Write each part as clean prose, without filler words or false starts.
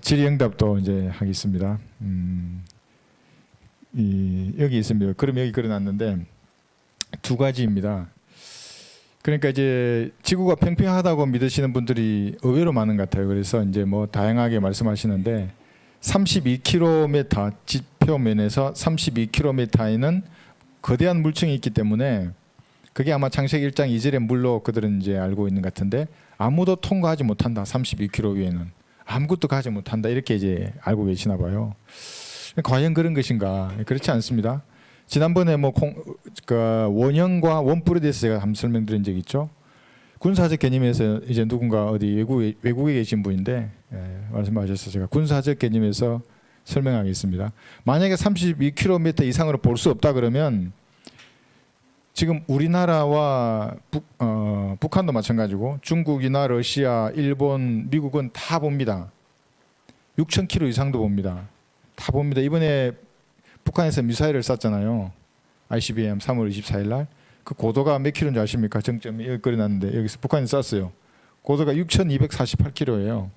질의응답도 이제 하겠습니다. 여기 있습니다. 그럼 여기 그려놨는데 두 가지입니다. 그러니까 이제 지구가 평평하다고 믿으시는 분들이 의외로 많은 것 같아요. 그래서 이제 뭐 다양하게 말씀하시는데 32km 지표면에서 32km에는 거대한 물층이 있기 때문에 그게 아마 창세기 1장 2절의 물로 그들은 이제 알고 있는 것 같은데 아무도 통과하지 못한다. 32km 위에는 아무것도 가지 못한다. 이렇게 이제 알고 계시나 봐요. 과연 그런 것인가? 그렇지 않습니다. 지난번에 뭐 원형과 원뿔에 대해서 제가 한번 설명드린 적 있죠. 군사적 개념에서 이제 누군가 어디 외국에 계신 분인데 말씀하셔서 제가 군사적 개념에서 설명하겠습니다. 만약에 32km 이상으로 볼 수 없다 그러면 지금 우리나라와 북한도 마찬가지고 중국이나 러시아, 일본, 미국은 다 봅니다. 6,000km 이상도 봅니다. 다 봅니다. 이번에 북한에서 미사일을 쐈잖아요. ICBM 3월 24일 날. 그 고도가 몇 킬로인지 아십니까? 정점이 여기 그려놨는데 여기서 북한이 쐈어요. 고도가 6,248km예요.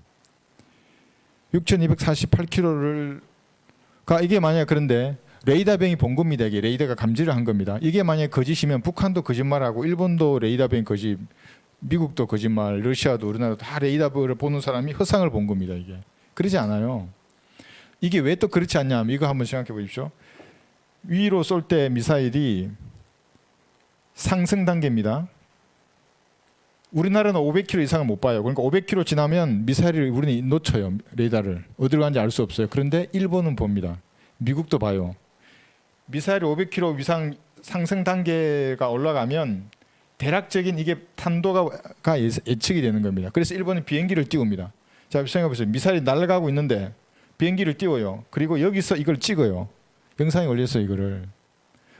6,248km를 이게 만약 그런데 레이더병이 본 겁니다. 이게 레이더가 감지를 한 겁니다. 이게 만약 거짓이면 북한도 거짓말하고 일본도 레이더병 거짓, 미국도 거짓말, 러시아도 우리나라도 다 레이더를 보는 사람이 허상을 본 겁니다. 이게 그러지 않아요. 이게 왜 또 그렇지 않냐? 이거 한번 생각해 보십시오. 위로 쏠 때 미사일이 상승 단계입니다. 우리나라는 500km 이상을 못 봐요. 그러니까 500km 지나면 미사일을 우리는 놓쳐요. 레이더를 어디로 가는지 알 수 없어요. 그런데 일본은 봅니다. 미국도 봐요. 미사일이 500km 이상 상승 단계가 올라가면 대략적인 이게 탄도가 예측이 되는 겁니다. 그래서 일본은 비행기를 띄웁니다. 자, 생각해 보세요. 미사일이 날아가고 있는데 비행기를 띄워요. 그리고 여기서 이걸 찍어요. 영상이 올렸어요, 이거를.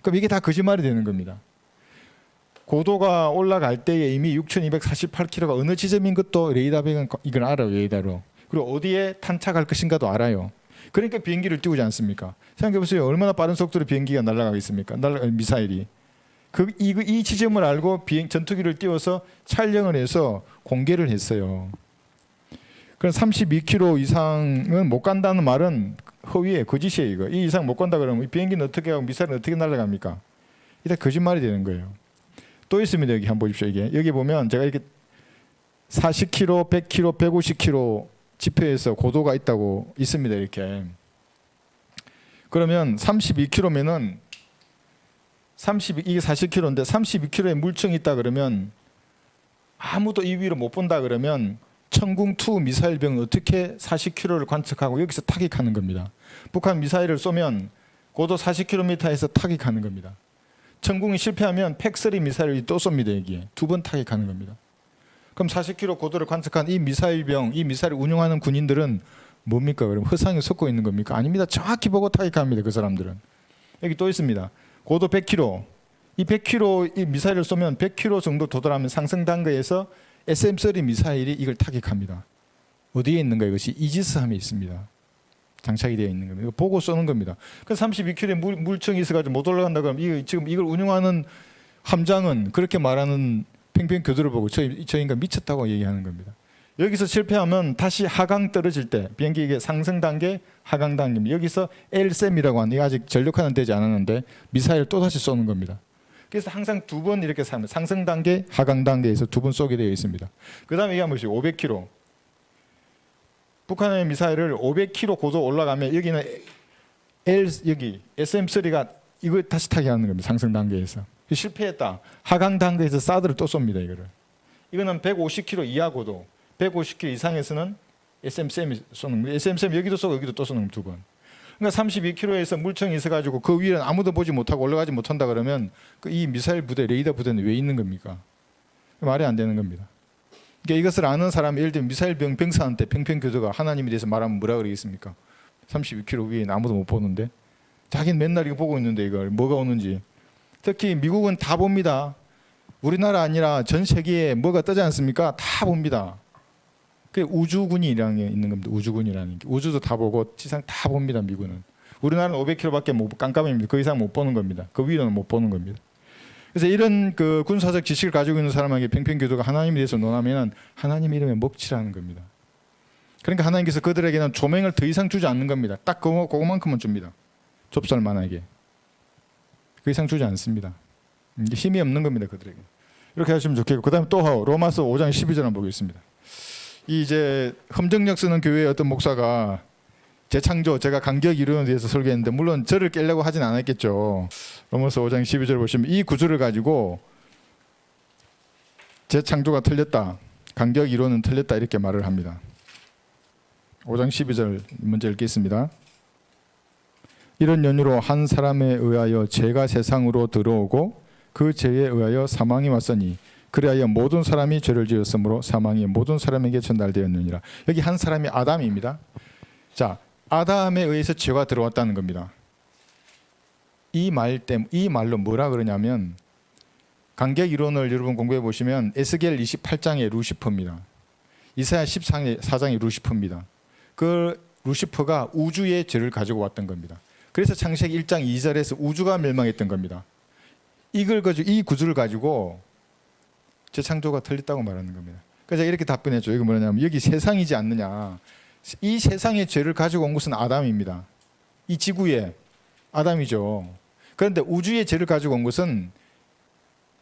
그럼 이게 다 거짓말이 되는 겁니다. 고도가 올라갈 때에 이미 6,248km가 어느 지점인 것도 레이더병은 이걸 알아요, 레이더로. 그리고 어디에 탄착할 것인가도 알아요. 그러니까 비행기를 띄우지 않습니까? 생각해 보세요. 얼마나 빠른 속도로 비행기가 날아가겠습니까? 미사일이. 이 지점을 알고 전투기를 띄워서 촬영을 해서 공개를 했어요. 그럼 32km 이상은 못 간다는 말은 허위에 거짓이에요. 이거. 이 이상 못 간다 그러면 비행기는 어떻게 하고 미사일은 어떻게 날아갑니까? 이게 거짓말이 되는 거예요. 또 있습니다. 여기 한번 보십시오. 이게 여기 보면 제가 이렇게 40km, 100km, 150km 지표에서 고도가 있다고 있습니다. 이렇게. 그러면 32km면은 이게 40km인데 32km의 물층이 있다 그러면 아무도 이 위로 못 본다 그러면 천궁2 미사일병은 어떻게 40km를 관측하고 여기서 타격하는 겁니다. 북한 미사일을 쏘면 고도 40km에서 타격하는 겁니다. 천궁이 실패하면 팩3 미사일이 또 쏩니다. 여기에 두 번 타격하는 겁니다. 그럼 40km 고도를 관측한 이 미사일병, 이 미사일을 운용하는 군인들은 뭡니까? 그럼 허상에 속고 있는 겁니까? 아닙니다. 정확히 보고 타격합니다. 그 사람들은. 여기 또 있습니다. 고도 100km. 이 100km 이 미사일을 쏘면 100km 정도 도달하면 상승 단계에서 SM-30 미사일이 이걸 타격합니다. 어디에 있는가? 이것이 이지스함에 있습니다. 장착이 되어 있는 겁니다. 보고 쏘는 겁니다. 그 32km의 물층이 있어가지고 못 올라간다 그러면 지금 이걸 운용하는 함장은 그렇게 말하는 팽팽 교도를 보고 저 인간 미쳤다고 얘기하는 겁니다. 여기서 실패하면 다시 하강 떨어질 때 비행기 이게 상승 단계, 하강 단계입니다. 여기서 LSM이라고 하는 이게 아직 전력화는 되지 않았는데 미사일 또 다시 쏘는 겁니다. 그래서 항상 두 번 이렇게 상승 단계, 하강 단계에서 두 번 쏘게 되어 있습니다. 그 다음에 이게 한 번씩 500km. 북한의 미사일을 500km 고도 올라가면 여기는 여기 SM-3가 이거 다시 타격하는 겁니다. 상승 단계에서. 실패했다. 하강 단계에서 사드를 또 쏩니다. 이거는 150km 이하 고도, 150km 이상에서는 SM-3이 쏘는 겁니다. SM-3 여기도 쏘고 여기도 또 쏘는 겁니다. 두 번. 그러니까 32km에서 물층이 있어가지고 그 위에는 아무도 보지 못하고 올라가지 못한다 그러면 이 미사일 부대, 레이더 부대는 왜 있는 겁니까? 말이 안 되는 겁니다. 그러니까 이것을 아는 사람이 예를 들면 미사일 병사한테 평평교도가 하나님에 대해서 말하면 뭐라 그러겠습니까? 32km 위에는 아무도 못 보는데 자기는 맨날 이거 보고 있는데 이걸 뭐가 오는지. 특히 미국은 다 봅니다. 우리나라 아니라 전 세계에 뭐가 뜨지 않습니까? 다 봅니다. 그 우주군이라는 게 있는 겁니다. 우주군이라는 게. 우주도 다 보고 지상 다 봅니다. 미군은. 우리나라는 500km밖에 못 깜깜입니다. 그 이상 못 보는 겁니다. 그 위로는 못 보는 겁니다. 그래서 이런 그 군사적 지식을 가지고 있는 사람에게 평평교도가 하나님에 대해서 논하면 하나님 이름에 먹칠하는 겁니다. 그러니까 하나님께서 그들에게는 조명을 더 이상 주지 않는 겁니다. 딱 그거만큼만 줍니다. 좁쌀만하게. 그 이상 주지 않습니다. 힘이 없는 겁니다. 그들에게. 이렇게 하시면 좋겠고, 그 다음에 또 로마서 5장 12절 한번 보겠습니다. 이제 험정력 쓰는 교회의 어떤 목사가 재창조, 제가 간격 이론에 대해서 설계했는데 물론 저를 깨려고 하진 않았겠죠. 로마서 5장 12절 보시면 이 구절을 가지고 재창조가 틀렸다, 간격 이론은 틀렸다 이렇게 말을 합니다. 5장 12절 먼저 읽겠습니다. 이런 연유로 한 사람에 의하여 죄가 세상으로 들어오고 그 죄에 의하여 사망이 왔으니 그리하여 모든 사람이 죄를 지었으므로 사망이 모든 사람에게 전달되었느니라. 여기 한 사람이 아담입니다. 자, 아담에 의해서 죄가 들어왔다는 겁니다. 이 말로 뭐라 그러냐면 간격 이론을 여러분 공부해 보시면 에스겔 28장의 루시퍼입니다. 이사야 14장의 루시퍼입니다. 그 루시퍼가 우주의 죄를 가지고 왔던 겁니다. 그래서 창세기 1장 2절에서 우주가 멸망했던 겁니다. 이걸 가지고 이 구절을 가지고 재창조가 틀렸다고 말하는 겁니다. 그래서 이렇게 답변했죠. 이거 뭐냐면 여기 세상이지 않느냐. 이 세상의 죄를 가지고 온 것은 아담입니다. 이 지구에 아담이죠. 그런데 우주의 죄를 가지고 온 것은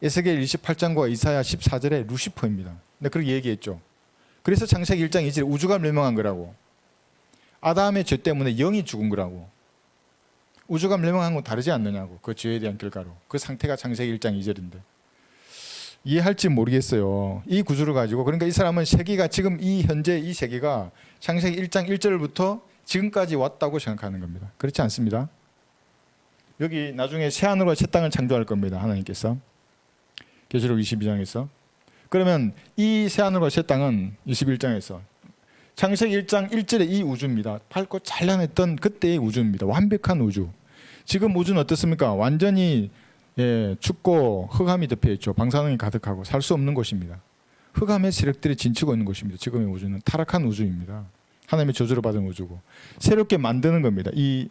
에스겔 28장과 이사야 14절의 루시퍼입니다. 근데 그렇게 얘기했죠. 그래서 창세기 1장 2절에 우주가 멸망한 거라고. 아담의 죄 때문에 영이 죽은 거라고. 우주가 멸망한 건 다르지 않느냐고. 그 죄에 대한 결과로. 그 상태가 창세기 1장 2절인데. 이해할지 모르겠어요. 이 구조를 가지고. 그러니까 이 사람은 세계가 지금 이 현재 이 세계가 창세기 1장 1절부터 지금까지 왔다고 생각하는 겁니다. 그렇지 않습니다. 여기 나중에 새하늘과 새 땅을 창조할 겁니다. 하나님께서. 계시록 22장에서. 그러면 이 새하늘과 새 땅은 21장에서 창세기 1장 1절의 이 우주입니다. 밝고 찬란했던 그때의 우주입니다. 완벽한 우주. 지금 우주는 어떻습니까? 완전히 춥고 흑암이 덮여있죠. 방사능이 가득하고 살 수 없는 곳입니다. 흑암의 세력들이 진치고 있는 곳입니다. 지금의 우주는 타락한 우주입니다. 하나님의 저주를 받은 우주고 새롭게 만드는 겁니다. 이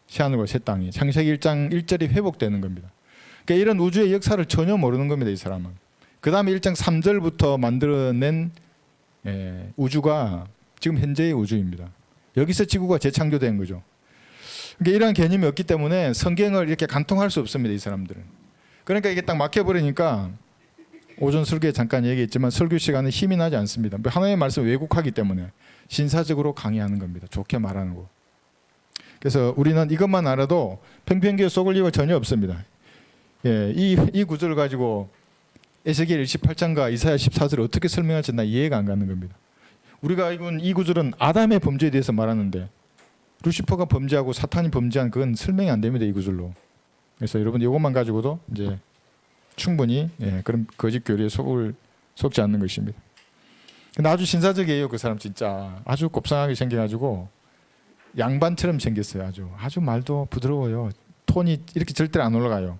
새하늘과 새 땅이 창세기 1장 1절이 회복되는 겁니다. 그러니까 이런 우주의 역사를 전혀 모르는 겁니다. 이 사람은. 그 다음에 1장 3절부터 만들어낸 우주가 지금 현재의 우주입니다. 여기서 지구가 재창조된 거죠. 그러니까 이러한 개념이 없기 때문에 성경을 이렇게 간통할 수 없습니다. 이 사람들은. 그러니까 이게 딱 막혀버리니까 오전 설교에 잠깐 얘기했지만 설교 시간에 힘이 나지 않습니다. 하나님의 말씀을 왜곡하기 때문에 신사적으로 강의하는 겁니다. 좋게 말하는 거. 그래서 우리는 이것만 알아도 평평교회 속을 이유가 전혀 없습니다. 이 구절을 가지고 에스겔 28장과 이사야 14절을 어떻게 설명할지 나 이해가 안 가는 겁니다. 우리가 알고 이 구절은 아담의 범죄에 대해서 말하는데 루시퍼가 범죄하고 사탄이 범죄한 그건 설명이 안 됩니다. 이 구절로. 그래서 여러분 이것만 가지고도 이제 충분히 그런 거짓 교리에 속지 않는 것입니다. 근데 아주 신사적이에요. 그 사람 진짜 아주 곱상하게 생겨가지고 양반처럼 생겼어요. 아주 말도 부드러워요. 톤이 이렇게 절대 안 올라가요.